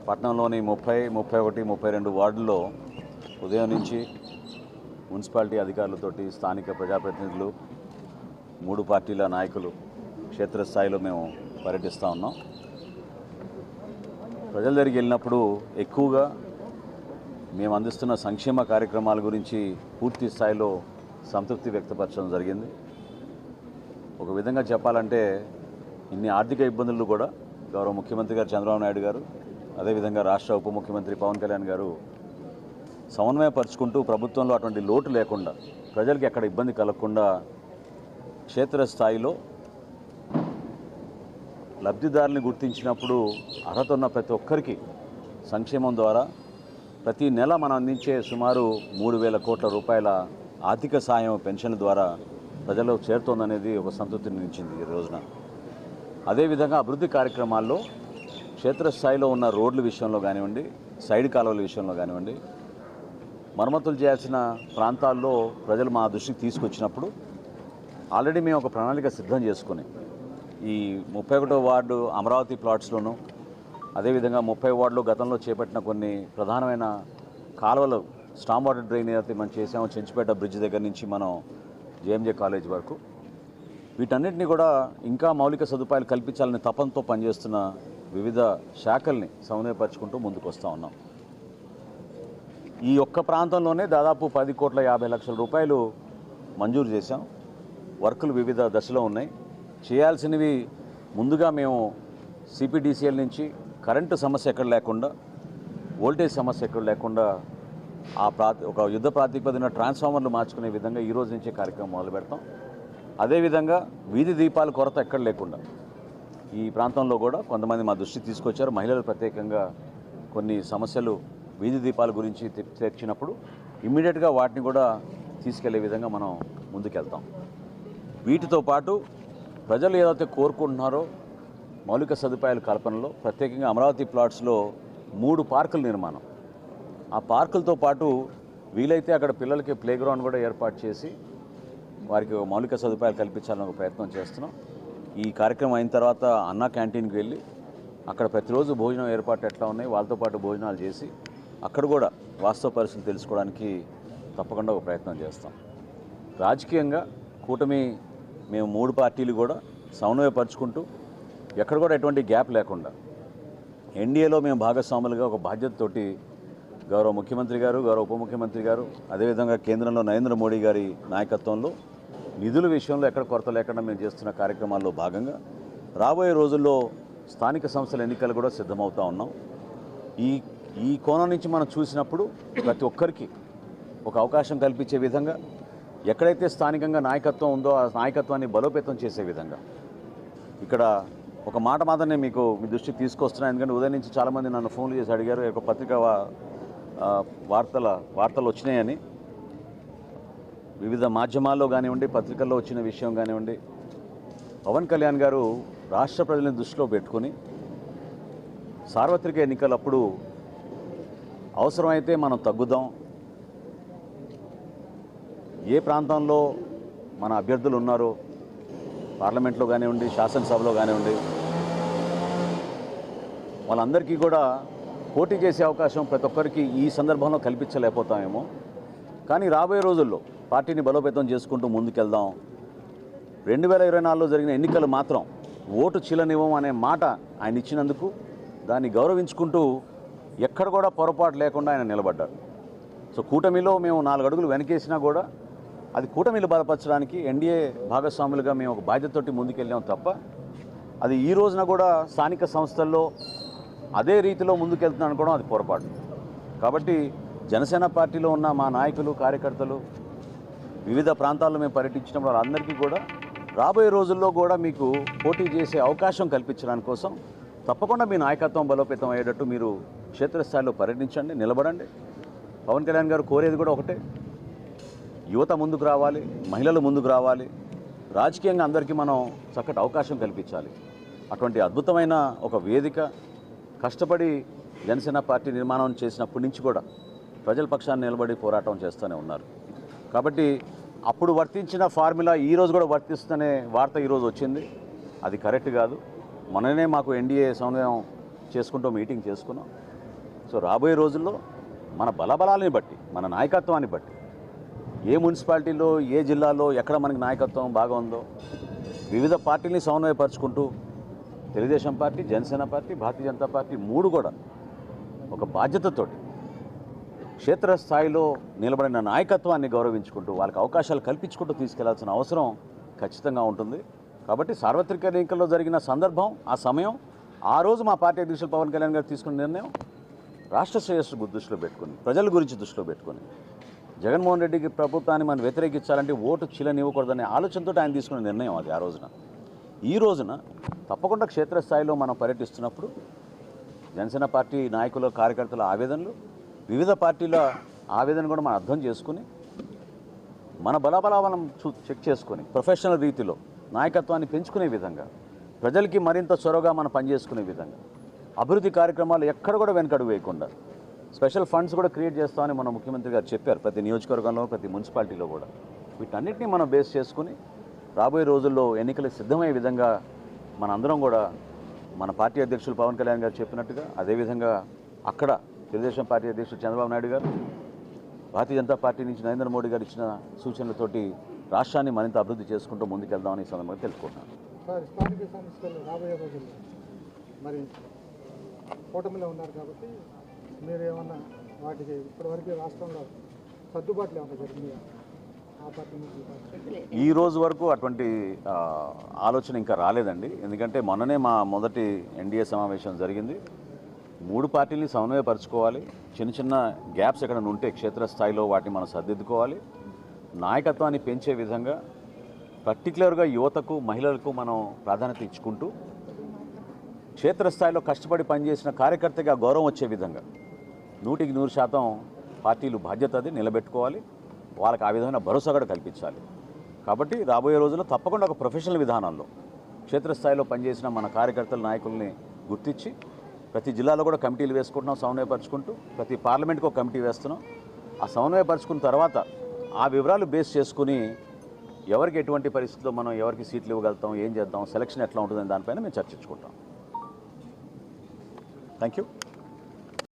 పట్టణంలోని 30, 31, 32 వార్డుల్లో ఉదయం నుంచి మున్సిపాలిటీ అధికారులతోటి స్థానిక ప్రజాప్రతినిధులు 3 పార్టీల నాయకులు క్షేత్రస్థాయిలో మేము పర్యటిస్తూ ఉన్నాం. ప్రజల దగ్గరికి వెళ్ళినప్పుడు ఎక్కువగా మేము అందిస్తున్న సంక్షేమ కార్యక్రమాల గురించి పూర్తి స్థాయిలో సంతృప్తి వ్యక్తపరచడం జరిగింది. ఒక విధంగా చెప్పాలంటే ఇన్ని ఆర్థిక ఇబ్బందులు కూడా గౌరవ ముఖ్యమంత్రి గారు చంద్రబాబు నాయుడు గారు, అదేవిధంగా రాష్ట్ర ఉప ముఖ్యమంత్రి పవన్ కళ్యాణ్ గారు సమన్వయపరుచుకుంటూ ప్రభుత్వంలో అటువంటి లోటు లేకుండా, ప్రజలకు ఎక్కడ ఇబ్బంది కలగకుండా క్షేత్రస్థాయిలో లబ్ధిదారుని గుర్తించినప్పుడు అర్హత ఉన్న ప్రతి ఒక్కరికి సంక్షేమం ద్వారా ప్రతి నెల మనం అందించే సుమారు 3,000 కోట్ల రూపాయల ఆర్థిక సాయం పెన్షన్ల ద్వారా ప్రజలకు చేరుతోందనేది ఒక సంతృప్తిని ఇచ్చింది ఈ రోజున. అదేవిధంగా అభివృద్ధి కార్యక్రమాల్లో క్షేత్రస్థాయిలో ఉన్న రోడ్ల విషయంలో కానివ్వండి, సైడ్ కాలువల విషయంలో కానివ్వండి, మరమ్మతులు చేయాల్సిన ప్రాంతాల్లో ప్రజలు మా దృష్టికి తీసుకొచ్చినప్పుడు ఆల్రెడీ మేము ఒక ప్రణాళిక సిద్ధం చేసుకుని ఈ 31వ వార్డు అమరావతి ప్లాట్స్లోనూ, అదేవిధంగా 30 వార్డులో గతంలో చేపట్టిన కొన్ని ప్రధానమైన కాలువలు స్టామ్ వాటర్ డ్రైన్ ఏదైతే మనం చేసామో చెంచుపేట బ్రిడ్జ్ దగ్గర నుంచి మనం జేఎంజే కాలేజ్ వరకు, వీటన్నిటిని కూడా ఇంకా మౌలిక సదుపాయాలు కల్పించాలని తపంతో పనిచేస్తున్న వివిధ శాఖల్ని సమన్వయపరుచుకుంటూ ముందుకు వస్తూ ఉన్నాం. ఈ ఒక్క ప్రాంతంలోనే దాదాపు 10,50,00,000 రూపాయలు మంజూరు చేశాం. వర్కులు వివిధ దశలో ఉన్నాయి. చేయాల్సినవి ముందుగా మేము సిపిడిసిఎల్ నుంచి కరెంటు సమస్య ఎక్కడ లేకుండా, వోల్టేజ్ సమస్య ఎక్కడ లేకుండా ఒక యుద్ధ ప్రాతిపదిన ట్రాన్స్ఫార్మర్లు మార్చుకునే విధంగా ఈ రోజు నుంచే కార్యక్రమం మొదలు పెడతాం. అదేవిధంగా వీధి దీపాల కొరత ఎక్కడ లేకుండా ఈ ప్రాంతంలో కూడా కొంతమంది మా దృష్టికి తీసుకొచ్చారు. మహిళలు ప్రత్యేకంగా కొన్ని సమస్యలు వీధి దీపాల గురించి తెచ్చినప్పుడు ఇమ్మీడియట్గా వాటిని కూడా తీసుకెళ్లే విధంగా మనం ముందుకెళ్తాం. వీటితో పాటు ప్రజలు ఏదైతే కోరుకుంటున్నారో మౌలిక సదుపాయాల కల్పనలో ప్రత్యేకంగా అమరావతి ప్లాట్స్లో 3 పార్కుల నిర్మాణం, ఆ పార్కులతో పాటు వీలైతే అక్కడ పిల్లలకి ప్లే గ్రౌండ్ కూడా ఏర్పాటు చేసి వారికి మౌలిక సదుపాయాలు కల్పించాలని ఒక ప్రయత్నం చేస్తున్నాం. ఈ కార్యక్రమం అయిన తర్వాత అన్నా క్యాంటీన్కి వెళ్ళి అక్కడ ప్రతిరోజు భోజనం ఏర్పాటు ఎట్లా ఉన్నాయి, వాళ్ళతో పాటు భోజనాలు చేసి అక్కడ కూడా వాస్తవ పరిస్థితులు తెలుసుకోవడానికి తప్పకుండా ఒక ప్రయత్నం చేస్తాం. రాజకీయంగా కూటమి మేము 3 పార్టీలు కూడా సమన్వయపరుచుకుంటూ ఎక్కడ కూడా ఎటువంటి గ్యాప్ లేకుండా ఎన్డీఏలో మేము భాగస్వాములుగా ఒక బాధ్యతతోటి గౌరవ ముఖ్యమంత్రి గారు, గౌరవ ఉప ముఖ్యమంత్రి గారు, అదేవిధంగా కేంద్రంలో నరేంద్ర మోడీ గారి నాయకత్వంలో నిధుల విషయంలో ఎక్కడ కొరత లేకుండా మేము చేస్తున్న కార్యక్రమాల్లో భాగంగా రాబోయే రోజుల్లో స్థానిక సంస్థల ఎన్నికలు కూడా సిద్ధమవుతూ ఉన్నాం. ఈ కోణం నుంచి మనం చూసినప్పుడు ప్రతి ఒక్కరికి ఒక అవకాశం కల్పించే విధంగా, ఎక్కడైతే స్థానికంగా నాయకత్వం ఉందో ఆ నాయకత్వాన్ని బలోపేతం చేసే విధంగా ఇక్కడ ఒక మాట మాత్రమే మీకు మీ దృష్టికి తీసుకొస్తున్నాను. ఎందుకంటే ఉదయం నుంచి చాలామంది నన్ను ఫోన్లు చేసి అడిగారు, ఒక పత్రికా వార్తలు వచ్చినాయని. వివిధ మాధ్యమాల్లో కానివ్వండి, పత్రికల్లో వచ్చిన విషయం కానివ్వండి, పవన్ కళ్యాణ్ గారు రాష్ట్ర ప్రజలను దృష్టిలో పెట్టుకుని సార్వత్రిక ఎన్నికలప్పుడు అవసరమైతే మనం తగ్గుదాం, ఏ ప్రాంతంలో మన అభ్యర్థులు ఉన్నారో పార్లమెంట్లో కానివ్వండి, శాసనసభలో కానివ్వండి, వాళ్ళందరికీ కూడా పోటీ చేసే అవకాశం ప్రతి ఒక్కరికి ఈ సందర్భంలో కల్పించలేకపోతామేమో, కానీ రాబోయే రోజుల్లో పార్టీని బలోపేతం చేసుకుంటూ ముందుకెళ్దాం. 2024లో జరిగిన ఎన్నికలు మాత్రం ఓటు చీలనివ్వం అనే మాట ఆయన ఇచ్చినందుకు దాన్ని గౌరవించుకుంటూ ఎక్కడ కూడా పొరపాటు లేకుండా ఆయన నిలబడ్డారు. సో కూటమిలో మేము 4 అడుగులు వెనకేసినా కూడా అది కూటమిలు బలపరచడానికి ఎన్డీఏ భాగస్వాములుగా మేము ఒక బాధ్యతతోటి ముందుకెళ్ళాం తప్ప, అది ఈ రోజున కూడా స్థానిక సంస్థల్లో అదే రీతిలో ముందుకెళ్తున్నాను అనుకోవడం అది పొరపాటు. కాబట్టి జనసేన పార్టీలో ఉన్న మా నాయకులు, కార్యకర్తలు వివిధ ప్రాంతాల్లో మేము పర్యటించినప్పుడు వాళ్ళందరికీ కూడా రాబోయే రోజుల్లో కూడా మీకు పోటీ చేసే అవకాశం కల్పించడానికి కోసం తప్పకుండా మీ నాయకత్వం బలోపేతం అయ్యేటట్టు మీరు క్షేత్రస్థాయిలో పర్యటించండి, నిలబడండి. పవన్ కళ్యాణ్ గారు కోరేది కూడా ఒకటే, యువత ముందుకు రావాలి, మహిళలు ముందుకు రావాలి, రాజకీయంగా అందరికీ మనం చక్కటి అవకాశం కల్పించాలి. అటువంటి అద్భుతమైన ఒక వేదిక కష్టపడి జనసేన పార్టీ నిర్మాణం చేసినప్పటి నుంచి కూడా ప్రజల పక్షాన్ని నిలబడి పోరాటం చేస్తూనే ఉన్నారు. కాబట్టి అప్పుడు వర్తించిన ఫార్ములా ఈరోజు కూడా వర్తిస్తుందనే వార్త ఈరోజు వచ్చింది. అది కరెక్ట్ కాదు. మననే మాకు ఎన్డీఏ సమన్వయం చేసుకుంటూ మీటింగ్ చేసుకున్నాం. సో రాబోయే రోజుల్లో మన బలబలాలని బట్టి, మన నాయకత్వాన్ని బట్టి, ఏ మున్సిపాలిటీలో ఏ జిల్లాలో ఎక్కడ మనకి నాయకత్వం బాగా ఉందో వివిధ పార్టీలని సమన్వయపరుచుకుంటూ Telugu Desam party, Janasena party, Bharatiya Janata party మూడు కూడా ఒక బాధ్యతతోటి క్షేత్రస్థాయిలో నిలబడిన నాయకత్వాన్ని గౌరవించుకుంటూ వాళ్ళకి అవకాశాలు కల్పించుకుంటూ తీసుకెళ్లాల్సిన అవసరం ఖచ్చితంగా ఉంటుంది. కాబట్టి సార్వత్రిక ఎన్నికల్లో జరిగిన సందర్భం, ఆ సమయం, ఆ రోజు మా పార్టీ అధ్యక్షులు పవన్ కళ్యాణ్ గారు తీసుకున్న నిర్ణయం రాష్ట్ర శ్రేయస్సు దృష్టిలో పెట్టుకుని, ప్రజల గురించి దృష్టిలో పెట్టుకుని, జగన్మోహన్ రెడ్డికి ప్రభుత్వాన్ని మనం వ్యతిరేకించాలంటే ఓటు చీలనివ్వకూడదనే ఆలోచనతో ఆయన తీసుకున్న నిర్ణయం అది ఆ రోజున. ఈ రోజున తప్పకుండా క్షేత్రస్థాయిలో మనం పర్యటిస్తున్నప్పుడు జనసేన పార్టీ నాయకుల, కార్యకర్తల ఆవేదనలు, వివిధ పార్టీల ఆవేదన కూడా మనం అర్థం చేసుకుని మన బలాబలాలను చెక్ చేసుకొని ప్రొఫెషనల్ రీతిలో నాయకత్వాన్ని పెంచుకునే విధంగా, ప్రజలకి మరింత చొరవగా మనం పనిచేసుకునే విధంగా, అభివృద్ధి కార్యక్రమాలు ఎక్కడ కూడా వెనకడుగు వేయకుండా స్పెషల్ ఫండ్స్ కూడా క్రియేట్ చేస్తామని మన ముఖ్యమంత్రి గారు చెప్పారు. ప్రతి నియోజకవర్గంలో, ప్రతి మున్సిపాలిటీలో కూడా వీటన్నిటిని మనం బేస్ చేసుకుని రాబోయే రోజుల్లో ఎన్నికలకు సిద్ధమయ్యే విధంగా మనందరం కూడా మన పార్టీ అధ్యక్షులు పవన్ కళ్యాణ్ గారు చెప్పినట్టుగా, అదేవిధంగా అక్కడ తెలుగుదేశం పార్టీ అధ్యక్షులు చంద్రబాబు నాయుడు గారు, భారతీయ జనతా పార్టీ నుంచి నరేంద్ర మోడీ గారు ఇచ్చిన సూచనలతోటి రాష్ట్రాన్ని మరింత అభివృద్ధి చేసుకుంటూ ముందుకెళ్దామని ఈ సందర్భంగా తెలుసుకుంటున్నాను. సార్, స్థానిక సంస్థలు రాబోయే రోజుల్లో మరి కూటమిలో ఉన్నారు కాబట్టి మీరు ఏమన్నా వాటికి ఇప్పటివరకు రాష్ట్రంలో సర్దుబాట్లు ఏమన్నా జరిగింది ఆ పార్టీ నుంచి? ఈ రోజు వరకు అటువంటి ఆలోచన ఇంకా రాలేదండి. ఎందుకంటే మొన్ననే మా మొదటి ఎన్డీఏ సమావేశం జరిగింది. మూడు పార్టీలని సమన్వయపరచుకోవాలి. చిన్న చిన్న గ్యాప్స్ ఎక్కడ ఉంటే క్షేత్రస్థాయిలో వాటిని మనం సర్దిద్దుకోవాలి. నాయకత్వాన్ని పెంచే విధంగా పర్టికులర్గా యువతకు, మహిళలకు మనం ప్రాధాన్యత ఇచ్చుకుంటూ క్షేత్రస్థాయిలో కష్టపడి పనిచేసిన కార్యకర్తగా గౌరవం వచ్చే విధంగా 100% పార్టీలు బాధ్యత అది నిలబెట్టుకోవాలి. వాళ్ళకి ఆ విధమైన భరోసా కూడా కల్పించాలి. కాబట్టి రాబోయే రోజుల్లో తప్పకుండా ఒక ప్రొఫెషనల్ విధానంలో క్షేత్రస్థాయిలో పనిచేసిన మన కార్యకర్తల, నాయకుల్ని గుర్తించి ప్రతి జిల్లాలో కూడా కమిటీలు వేసుకుంటున్నాం, సమన్వయపరుచుకుంటూ. ప్రతి పార్లమెంట్కి ఒక కమిటీ వేస్తున్నాం. ఆ సమన్వయపరుచుకున్న తర్వాత ఆ వివరాలు బేస్ చేసుకుని ఎవరికి ఎటువంటి పరిస్థితుల్లో మనం ఎవరికి సీట్లు ఇవ్వగలుగుతాం, ఏం చేద్దాం, సెలక్షన్ ఎట్లా ఉంటుందని దానిపైన మేము చర్చించుకుంటాం. Thank you.